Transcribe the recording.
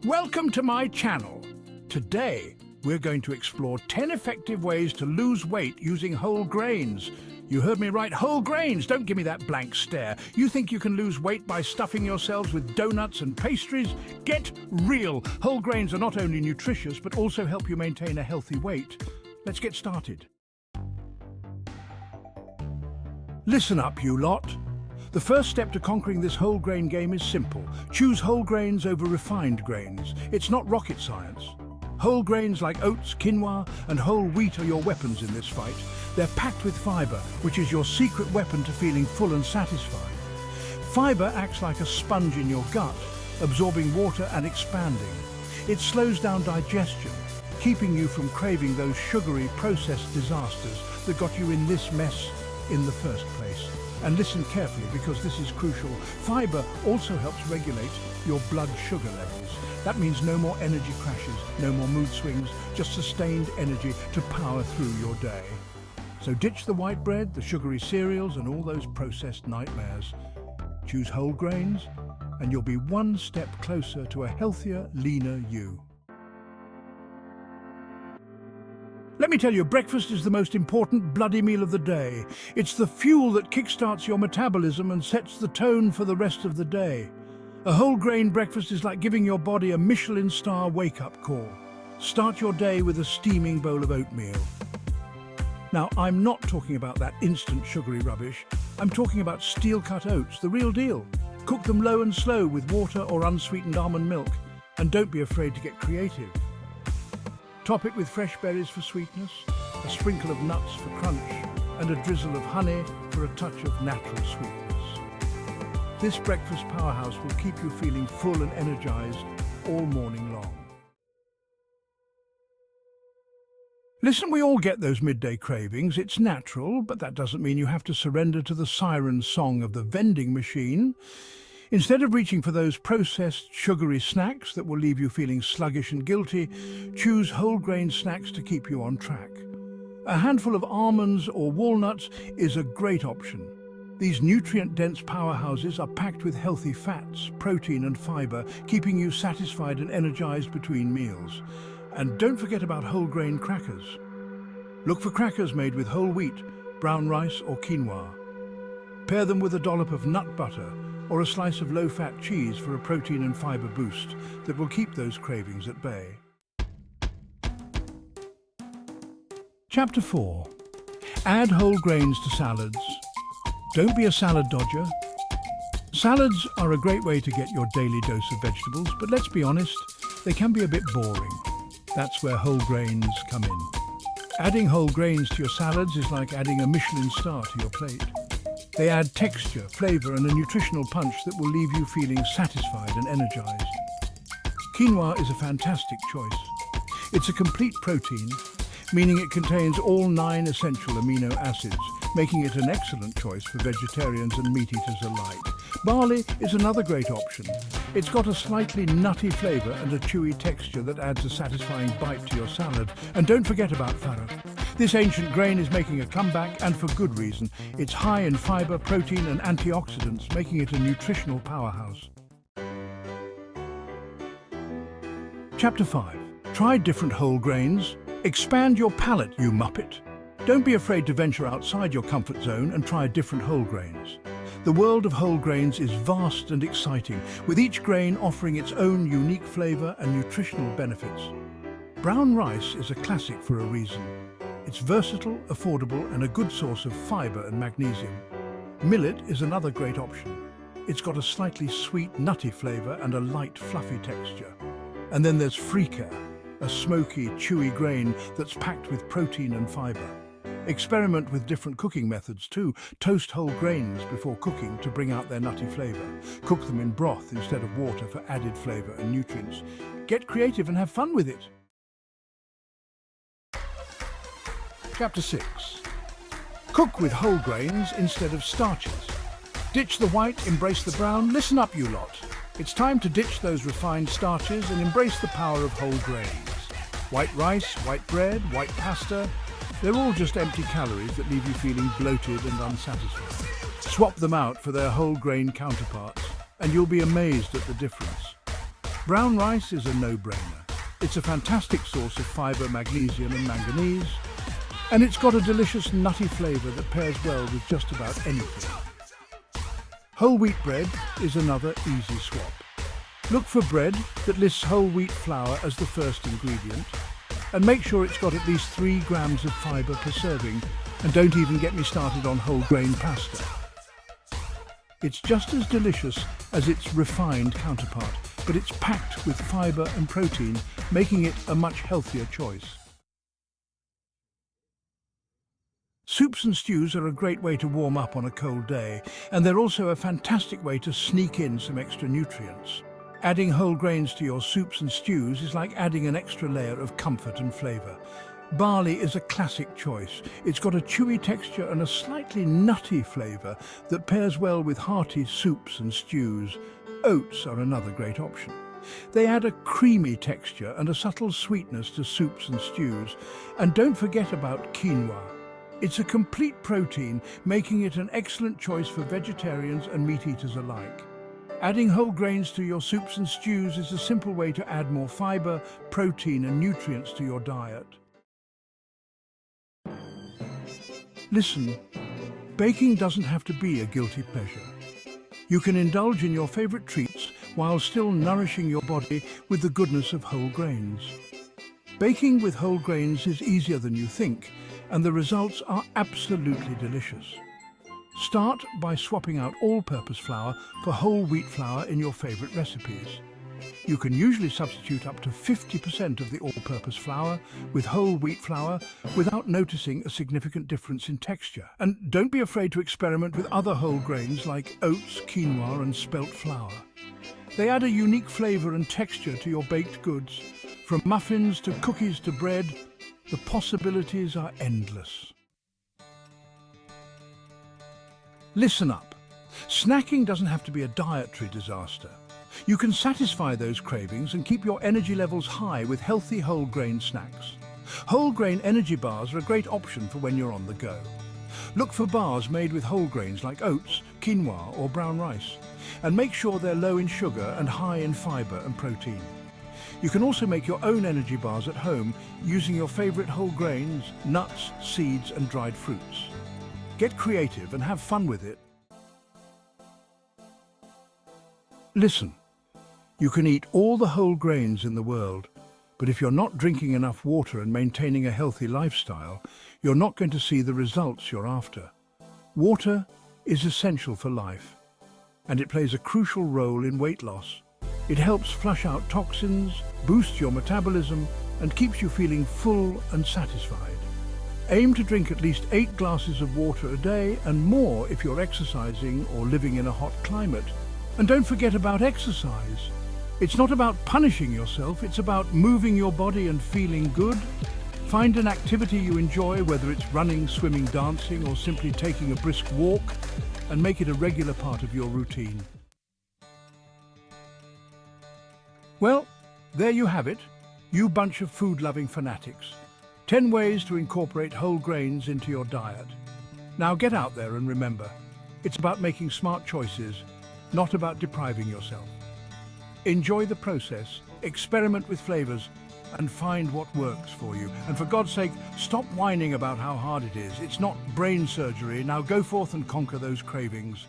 Welcome to my channel. Today, we're going to explore 10 effective ways to lose weight using whole grains. You heard me right, whole grains. Don't give me that blank stare. You think you can lose weight by stuffing yourselves with donuts and pastries? Get real. Whole grains are not only nutritious, but also help you maintain a healthy weight. Let's get started. Listen up, you lot. The first step to conquering this whole grain game is simple. Choose whole grains over refined grains. It's not rocket science. Whole grains like oats, quinoa, and whole wheat are your weapons in this fight. They're packed with fiber, which is your secret weapon to feeling full and satisfied. Fiber acts like a sponge in your gut, absorbing water and expanding. It slows down digestion, keeping you from craving those sugary, processed disasters that got you in this mess in the first place. And listen carefully, because this is crucial. Fiber also helps regulate your blood sugar levels. That means no more energy crashes, no more mood swings, just sustained energy to power through your day. So ditch the white bread, the sugary cereals, and all those processed nightmares. Choose whole grains, and you'll be one step closer to a healthier, leaner you. Let me tell you, breakfast is the most important bloody meal of the day. It's the fuel that kickstarts your metabolism and sets the tone for the rest of the day. A whole grain breakfast is like giving your body a Michelin star wake-up call. Start your day with a steaming bowl of oatmeal. Now, I'm not talking about that instant sugary rubbish. I'm talking about steel-cut oats, the real deal. Cook them low and slow with water or unsweetened almond milk. And don't be afraid to get creative. Top it with fresh berries for sweetness, a sprinkle of nuts for crunch, and a drizzle of honey for a touch of natural sweetness. This breakfast powerhouse will keep you feeling full and energized all morning long. Listen, we all get those midday cravings. It's natural, but that doesn't mean you have to surrender to the siren song of the vending machine. Instead of reaching for those processed, sugary snacks that will leave you feeling sluggish and guilty, choose whole grain snacks to keep you on track. A handful of almonds or walnuts is a great option. These nutrient-dense powerhouses are packed with healthy fats, protein and fiber, keeping you satisfied and energized between meals. And don't forget about whole grain crackers. Look for crackers made with whole wheat, brown rice or quinoa. Pair them with a dollop of nut butter or a slice of low-fat cheese for a protein and fiber boost that will keep those cravings at bay. Chapter 4. Add whole grains to salads. Don't be a salad dodger. Salads are a great way to get your daily dose of vegetables, but let's be honest, they can be a bit boring. That's where whole grains come in. Adding whole grains to your salads is like adding a Michelin star to your plate. They add texture, flavor, and a nutritional punch that will leave you feeling satisfied and energized. Quinoa is a fantastic choice. It's a complete protein, meaning it contains all 9 essential amino acids, making it an excellent choice for vegetarians and meat eaters alike. Barley is another great option. It's got a slightly nutty flavor and a chewy texture that adds a satisfying bite to your salad. And don't forget about farro. This ancient grain is making a comeback, and for good reason. It's high in fiber, protein and antioxidants, making it a nutritional powerhouse. Chapter 5. Try different whole grains. Expand your palate, you muppet. Don't be afraid to venture outside your comfort zone and try different whole grains. The world of whole grains is vast and exciting, with each grain offering its own unique flavor and nutritional benefits. Brown rice is a classic for a reason. It's versatile, affordable, and a good source of fiber and magnesium. Millet is another great option. It's got a slightly sweet, nutty flavor and a light, fluffy texture. And then there's freekeh, a smoky, chewy grain that's packed with protein and fiber. Experiment with different cooking methods too. Toast whole grains before cooking to bring out their nutty flavor. Cook them in broth instead of water for added flavor and nutrients. Get creative and have fun with it. Chapter 6. Cook with whole grains instead of starches. Ditch the white, embrace the brown. Listen up, you lot. It's time to ditch those refined starches and embrace the power of whole grains. White rice, white bread, white pasta, they're all just empty calories that leave you feeling bloated and unsatisfied. Swap them out for their whole grain counterparts, and you'll be amazed at the difference. Brown rice is a no-brainer. It's a fantastic source of fibre, magnesium and manganese, and it's got a delicious nutty flavour that pairs well with just about anything. Whole wheat bread is another easy swap. Look for bread that lists whole wheat flour as the first ingredient, and make sure it's got at least 3 grams of fibre per serving, and don't even get me started on whole grain pasta. It's just as delicious as its refined counterpart, but it's packed with fibre and protein, making it a much healthier choice. Soups and stews are a great way to warm up on a cold day, and they're also a fantastic way to sneak in some extra nutrients. Adding whole grains to your soups and stews is like adding an extra layer of comfort and flavour. Barley is a classic choice. It's got a chewy texture and a slightly nutty flavour that pairs well with hearty soups and stews. Oats are another great option. They add a creamy texture and a subtle sweetness to soups and stews. And don't forget about quinoa. It's a complete protein, making it an excellent choice for vegetarians and meat eaters alike. Adding whole grains to your soups and stews is a simple way to add more fibre, protein and nutrients to your diet. Listen, baking doesn't have to be a guilty pleasure. You can indulge in your favourite treats while still nourishing your body with the goodness of whole grains. Baking with whole grains is easier than you think, and the results are absolutely delicious. Start by swapping out all-purpose flour for whole wheat flour in your favourite recipes. You can usually substitute up to 50% of the all-purpose flour with whole wheat flour without noticing a significant difference in texture. And don't be afraid to experiment with other whole grains like oats, quinoa and spelt flour. They add a unique flavour and texture to your baked goods. From muffins to cookies to bread, the possibilities are endless. Listen up. Snacking doesn't have to be a dietary disaster. You can satisfy those cravings and keep your energy levels high with healthy whole grain snacks. Whole grain energy bars are a great option for when you're on the go. Look for bars made with whole grains like oats, quinoa or brown rice, and make sure they're low in sugar and high in fibre and protein. You can also make your own energy bars at home using your favourite whole grains, nuts, seeds and dried fruits. Get creative and have fun with it. Listen, you can eat all the whole grains in the world, but if you're not drinking enough water and maintaining a healthy lifestyle, you're not going to see the results you're after. Water is essential for life, and it plays a crucial role in weight loss. It helps flush out toxins, boosts your metabolism, and keeps you feeling full and satisfied. Aim to drink at least 8 glasses of water a day and more if you're exercising or living in a hot climate. And don't forget about exercise. It's not about punishing yourself, it's about moving your body and feeling good. Find an activity you enjoy, whether it's running, swimming, dancing, or simply taking a brisk walk, and make it a regular part of your routine. Well, there you have it, you bunch of food-loving fanatics. 10 ways to incorporate whole grains into your diet. Now get out there and remember, it's about making smart choices, not about depriving yourself. Enjoy the process, experiment with flavors, and find what works for you. And for God's sake, stop whining about how hard it is. It's not brain surgery. Now go forth and conquer those cravings.